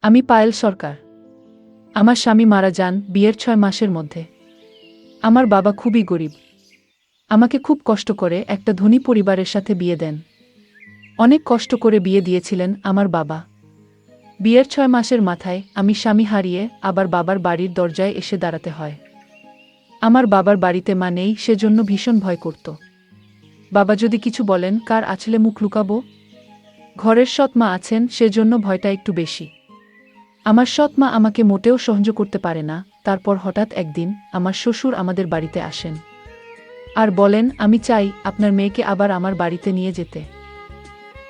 আমি পায়েল সরকার। আমার স্বামী মারা যান বিয়ের ৬ মাসের মধ্যে। আমার বাবা খুবই গরিব। আমাকে খুব কষ্ট করে একটা ধনী পরিবারের সাথে বিয়ে দেন। অনেক কষ্ট করে বিয়ে দিয়েছিলেন আমার বাবা। বিয়ের ৬ মাসের মাথায় আমি স্বামী হারিয়ে আবার বাবার বাড়ির দরজায় এসে দাঁড়াতে হয়। আমার বাবার বাড়িতে মা নেই, সেজন্য ভীষণ ভয় করত। বাবা যদি কিছু বলেন কার আঁচলে মুখ লুকাবো? ঘরের সৎ মা আছেন, সেজন্য ভয়টা একটু বেশি। আমার সৎ মা আমাকে মোটেও সহ্য করতে পারে না। তারপর হঠাৎ একদিন আমার শ্বশুর আমাদের বাড়িতে আসেন আর বলেন, আমি চাই আপনার মেয়েকে আবার আমার বাড়িতে নিয়ে যেতে।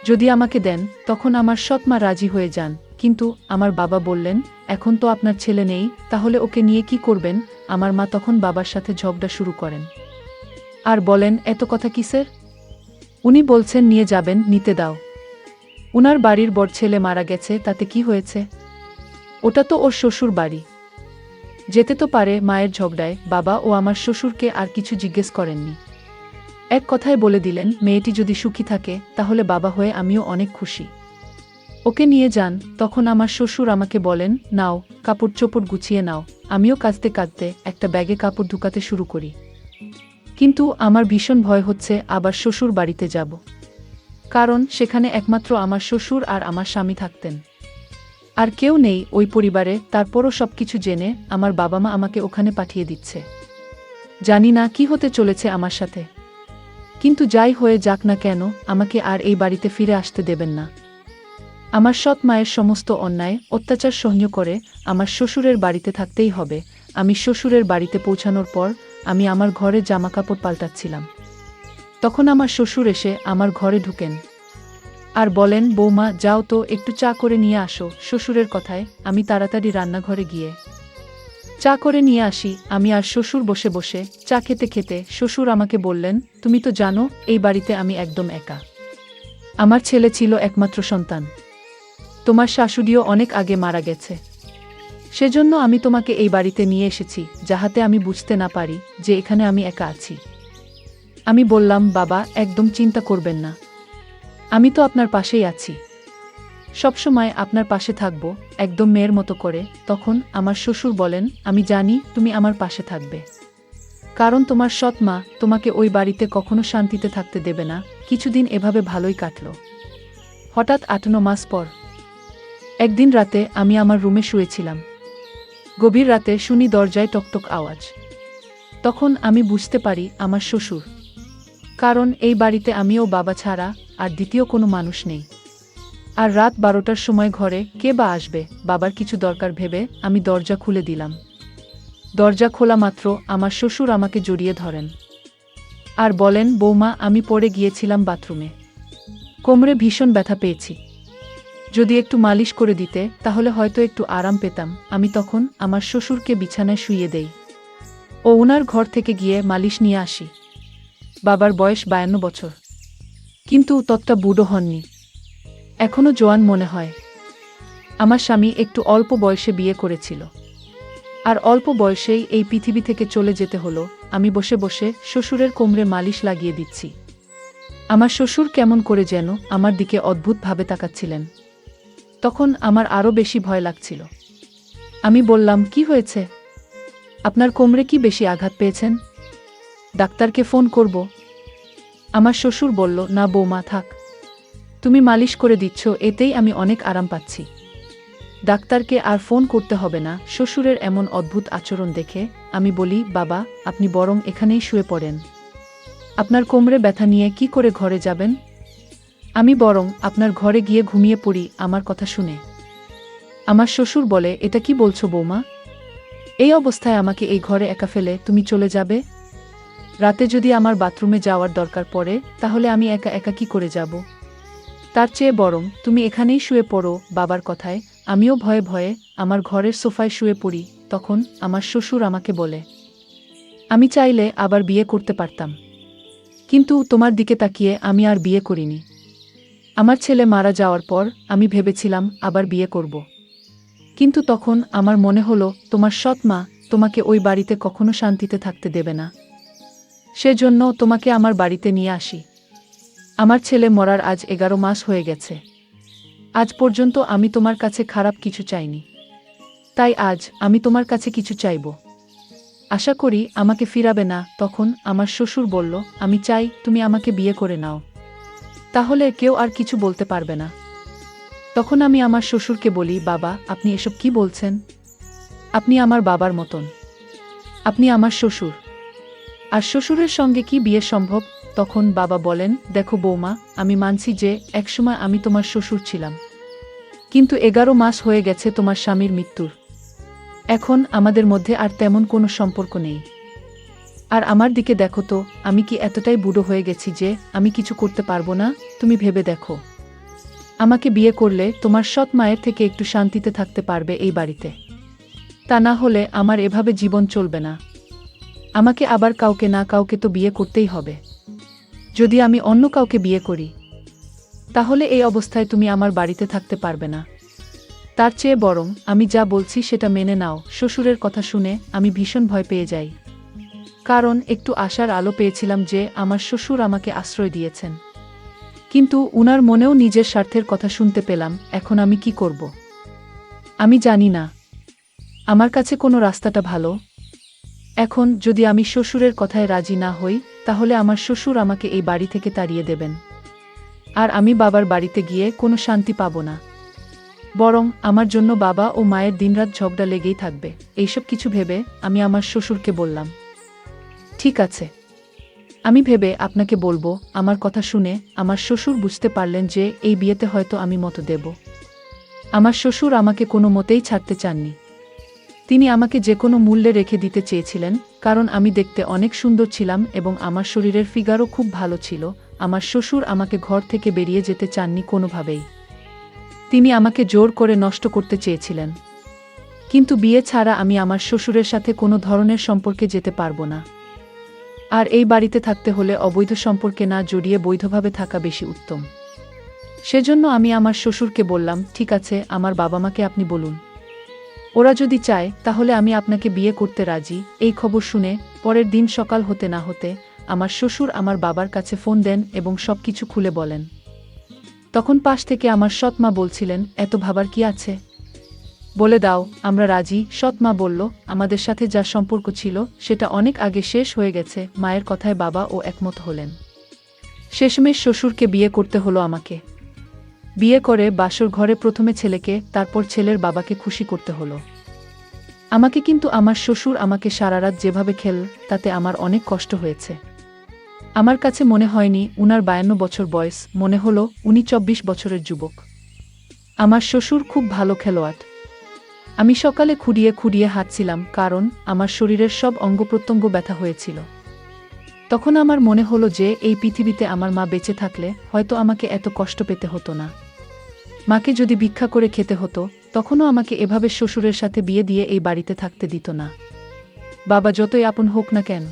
যদি আমাকে দেন, তখন আমার সৎ মা রাজি হয়ে যান। কিন্তু আমার বাবা বললেন, এখন তো আপনার ছেলে নেই, তাহলে ওকে নিয়ে কি করবেন? আমার মা তখন বাবার সাথে ঝগড়া শুরু করেন আর বলেন, এত কথা কিসের? উনি বলছেন নিয়ে যাবেন, নিতে দাও। উনার বাড়ির বড় ছেলে মারা গেছে, তাতে কি হয়েছে? ওটা তো ওর শ্বশুর বাড়ি, যেতে তো পারে। মায়ের ঝগড়ায় বাবা ও আমার শ্বশুরকে আর কিছু জিজ্ঞেস করেননি। এক কথায় বলে দিলেন, মেয়েটি যদি সুখী থাকে তাহলে বাবা হয়ে আমিও অনেক খুশি। ওকে নিয়ে যান। তখন আমার শ্বশুর আমাকে বলেন, নাও, কাপড় চোপড় গুছিয়ে নাও। আমিও কাঁদতে কাঁদতে একটা ব্যাগে কাপড় ঢুকাতে শুরু করি। কিন্তু আমার ভীষণ ভয় হচ্ছে আবার শ্বশুর বাড়িতে যাব, কারণ সেখানে একমাত্র আমার শ্বশুর আর আমার স্বামী থাকতেন। আর কেউ নেই ওই পরিবারে। তারপরও সবকিছু জেনে আমার বাবা মা আমাকে ওখানে পাঠিয়ে দিচ্ছে। জানি না কি হতে চলেছে আমার সাথে, কিন্তু যাই হয়ে যাক না কেন, আমাকে আর এই বাড়িতে ফিরে আসতে দেবেন না। আমার সৎ মায়ের সমস্ত অন্যায় অত্যাচার সহ্য করে আমার শ্বশুরের বাড়িতে থাকতেই হবে। আমি শ্বশুরের বাড়িতে পৌঁছানোর পর আমি আমার ঘরে জামাকাপড় পাল্টাচ্ছিলাম। তখন আমার শ্বশুর এসে আমার ঘরে ঢুকেন আর বলেন, বৌমা যাও তো, একটু চা করে নিয়ে আসো। শ্বশুরের কথায় আমি তাড়াতাড়ি রান্নাঘরে গিয়ে চা করে নিয়ে আসি। আমি আর শ্বশুর বসে বসে চা খেতে খেতে শ্বশুর আমাকে বললেন, তুমি তো জানো এই বাড়িতে আমি একদম একা। আমার ছেলে ছিল একমাত্র সন্তান। তোমার শাশুড়িও অনেক আগে মারা গেছে। সেজন্য আমি তোমাকে এই বাড়িতে নিয়ে এসেছি, যাহাতে আমি বুঝতে না পারি যে এখানে আমি একা আছি। আমি বললাম, বাবা একদম চিন্তা করবেন না, আমি তো আপনার পাশেই আছি, সবসময় আপনার পাশে থাকব, একদম মেয়ের মতো করে। তখন আমার শ্বশুর বলেন, আমি জানি তুমি আমার পাশে থাকবে, কারণ তোমার সৎ মা তোমাকে ওই বাড়িতে কখনো শান্তিতে থাকতে দেবে না। কিছুদিন এভাবে ভালোই কাটল। হঠাৎ ৮-৯ মাস পর একদিন রাতে আমি আমার রুমে শুয়েছিলাম। গভীর রাতে শুনি দরজায় টকটক আওয়াজ। তখন আমি বুঝতে পারি আমার শ্বশুর, কারণ এই বাড়িতে আমিও বাবা ছাড়া আর দ্বিতীয় কোনো মানুষ নেই। আর রাত ১২টার সময় ঘরে কে বা আসবে, বাবার কিছু দরকার ভেবে আমি দরজা খুলে দিলাম। দরজা খোলা মাত্র আমার শ্বশুর আমাকে জড়িয়ে ধরেন আর বলেন, বৌমা আমি পড়ে গিয়েছিলাম বাথরুমে, কোমরে ভীষণ ব্যথা পেয়েছি, যদি একটু মালিশ করে দিতে তাহলে হয়তো একটু আরাম পেতাম। আমি তখন আমার শ্বশুরকে বিছানায় শুইয়ে দেই ও ওনার ঘর থেকে গিয়ে মালিশ নিয়ে আসি। বাবার বয়স ৫২ বছর, কিন্তু ততটা বুড়ো হননি, এখনো জোয়ান মনে হয়। আমার স্বামী একটু অল্প বয়সে বিয়ে করেছিল, আর অল্প বয়সেই এই পৃথিবী থেকে চলে যেতে হলো। আমি বসে বসে শ্বশুরের কোমরে মালিশ লাগিয়ে দিচ্ছি। আমার শ্বশুর কেমন করে যেন আমার দিকে অদ্ভুতভাবে তাকাচ্ছিলেন। তখন আমার আরও বেশি ভয় লাগছিল। আমি বললাম, কি হয়েছে? আপনার কোমরে কি বেশি আঘাত পেয়েছেন? ডাক্তারকে ফোন করব? আমার শ্বশুর বলল, না বৌমা থাক, তুমি মালিশ করে দিচ্ছ, এতেই আমি অনেক আরাম পাচ্ছি, ডাক্তারকে আর ফোন করতে হবে না। শ্বশুরের এমন অদ্ভুত আচরণ দেখে আমি বলি, বাবা আপনি বরং এখানেই শুয়ে পড়েন, আপনার কোমরে ব্যথা নিয়ে কি করে ঘরে যাবেন? আমি বরং আপনার ঘরে গিয়ে ঘুমিয়ে পড়ি আমার কথা শুনে। আমার শ্বশুর বলে, এটা কি বলছো বৌমা? এই অবস্থায় আমাকে এই ঘরে একা ফেলে তুমি চলে যাবে? রাতে যদি আমার বাথরুমে যাওয়ার দরকার পড়ে তাহলে আমি একা একা কি করে যাব? তার চেয়ে বরং তুমি এখানেই শুয়ে পড়ো। বাবার কথায় আমিও ভয়ে ভয়ে আমার ঘরের সোফায় শুয়ে পড়ি। তখন আমার শ্বশুর আমাকে বলে, আমি চাইলে আবার বিয়ে করতে পারতাম, কিন্তু তোমার দিকে তাকিয়ে আমি আর বিয়ে করিনি। আমার ছেলে মারা যাওয়ার পর আমি ভেবেছিলাম আবার বিয়ে করব, কিন্তু তখন আমার মনে হলো তোমার সৎ মা তোমাকে ওই বাড়িতে কখনো শান্তিতে থাকতে দেবে না, সেজন্য তোমাকে আমার বাড়িতে নিয়ে আসি। আমার ছেলে মরার আজ ১১ মাস হয়ে গেছে। আজ পর্যন্ত আমি তোমার কাছে খারাপ কিছু চাইনি, তাই আজ আমি তোমার কাছে কিছু চাইব। আশা করি আমাকে ফিরাবে না। তখন আমার শ্বশুর বলল, আমি চাই তুমি আমাকে বিয়ে করে নাও, তাহলে কেউ আর কিছু বলতে পারবে না। তখন আমি আমার শ্বশুরকে বলি, বাবা, আপনি এসব কি বলছেন? আপনি আমার বাবার মতন, আপনি আমার শ্বশুর, আর শ্বশুরের সঙ্গে কি বিয়ে সম্ভব? তখন বাবা বলেন, দেখো বৌমা, আমি মানছি যে একসময় আমি তোমার শ্বশুর ছিলাম, কিন্তু 11 মাস হয়ে গেছে তোমার স্বামীর মৃত্যুর। এখন আমাদের মধ্যে আর তেমন কোনো সম্পর্ক নেই। আর আমার দিকে দেখো তো, আমি কি এতটাই বুড়ো হয়ে গেছি যে আমি কিছু করতে পারবো না? তুমি ভেবে দেখো, আমাকে বিয়ে করলে তোমার সৎ মায়ের থেকে একটু শান্তিতে থাকতে পারবে এই বাড়িতে, তা না হলে আমার এভাবে জীবন চলবে না। আমাকে আবার কাউকে না কাউকে তো বিয়ে করতেই হবে। যদি আমি অন্য কাউকে বিয়ে করি, তাহলে এই অবস্থায় তুমি আমার বাড়িতে থাকতে পারবে না। তার চেয়ে বরং আমি যা বলছি সেটা মেনে নাও। শ্বশুরের কথা শুনে আমি ভীষণ ভয় পেয়ে যাই, কারণ একটু আশার আলো পেয়েছিলাম যে আমার শ্বশুর আমাকে আশ্রয় দিয়েছেন, কিন্তু উনার মনেও নিজের স্বার্থের কথা শুনতে পেলাম। এখন আমি কি করব? আমি জানি না। আমার কাছে কোনো রাস্তাটা ভালো। এখন যদি আমি শ্বশুরের কথায় রাজি না হই, তাহলে আমার শ্বশুর আমাকে এই বাড়ি থেকে তাড়িয়ে দেবেন, আর আমি বাবার বাড়িতে গিয়ে কোনো শান্তি পাব না। বরং আমার জন্য বাবা ও মায়ের দিনরাত ঝগড়া লেগেই থাকবে। এইসব কিছু ভেবে আমি আমার শ্বশুরকে বললাম, ঠিক আছে, আমি ভেবে আপনাকে বলবো। আমার কথা শুনে আমার শ্বশুর বুঝতে পারলেন যে এই বিয়েতে হয়তো আমি মত দেব। আমার শ্বশুর আমাকে কোনো মতেই ছাড়তে চাননি। তিনি আমাকে যে কোনো মূল্যে রেখে দিতে চেয়েছিলেন, কারণ আমি দেখতে অনেক সুন্দর ছিলাম এবং আমার শরীরের ফিগারও খুব ভালো ছিল। আমার শ্বশুর আমাকে ঘর থেকে বেরিয়ে যেতে চাননি কোনোভাবেই। তিনি আমাকে জোর করে নষ্ট করতে চেয়েছিলেন, কিন্তু বিয়ে ছাড়া আমি আমার শ্বশুরের সাথে কোনো ধরনের সম্পর্কে যেতে পারবো না। আর এই বাড়িতে থাকতে হলে অবৈধ সম্পর্কে না জড়িয়ে বৈধভাবে থাকা বেশি উত্তম। সেজন্য আমি আমার শ্বশুরকে বললাম, ঠিক আছে, আমার বাবা মাকে আপনি বলুন, ওরা যদি চায় তাহলে আমি আপনাকে বিয়ে করতে রাজি। এই খবর শুনে পরের দিন সকাল হতে না হতে আমার শ্বশুর আমার বাবার কাছে ফোন দেন এবং সবকিছু খুলে বলেন। তখন পাশ থেকে আমার সৎ মা বলছিলেন, এত ভাবার কি আছে, বলে দাও আমরা রাজি। সৎ মা বলল, আমাদের সাথে যা সম্পর্ক ছিল সেটা অনেক আগে শেষ হয়ে গেছে। মায়ের কথায় বাবা ও একমত হলেন। শেষমেশ শ্বশুরকে বিয়ে করতে হলো আমাকে। বিয়ে করে বাসর ঘরে প্রথমে ছেলেকে, তারপর ছেলের বাবাকে খুশি করতে হলো আমাকে। কিন্তু আমার শ্বশুর আমাকে সারারাত যেভাবে খেল, তাতে আমার অনেক কষ্ট হয়েছে। আমার কাছে মনে হয়নি উনার 52 বছর বয়স, মনে হলো উনি 24 বছরের যুবক। আমার শ্বশুর খুব ভালো খেলোয়াড়। আমি সকালে খুঁড়িয়ে খুঁড়িয়ে হাঁটছিলাম, কারণ আমার শরীরের সব অঙ্গপ্রত্যঙ্গ ব্যথা হয়েছিল। তখন আমার মনে হলো যে এই পৃথিবীতে আমার মা বেঁচে থাকলে হয়তো আমাকে এত কষ্ট পেতে হতো না। মাকে যদি ভিক্ষা করে খেতে হতো, তখনও আমাকে এভাবে শ্বশুরের সাথে বিয়ে দিয়ে এই বাড়িতে থাকতে দিত না। বাবা যতই আপন হোক না কেন,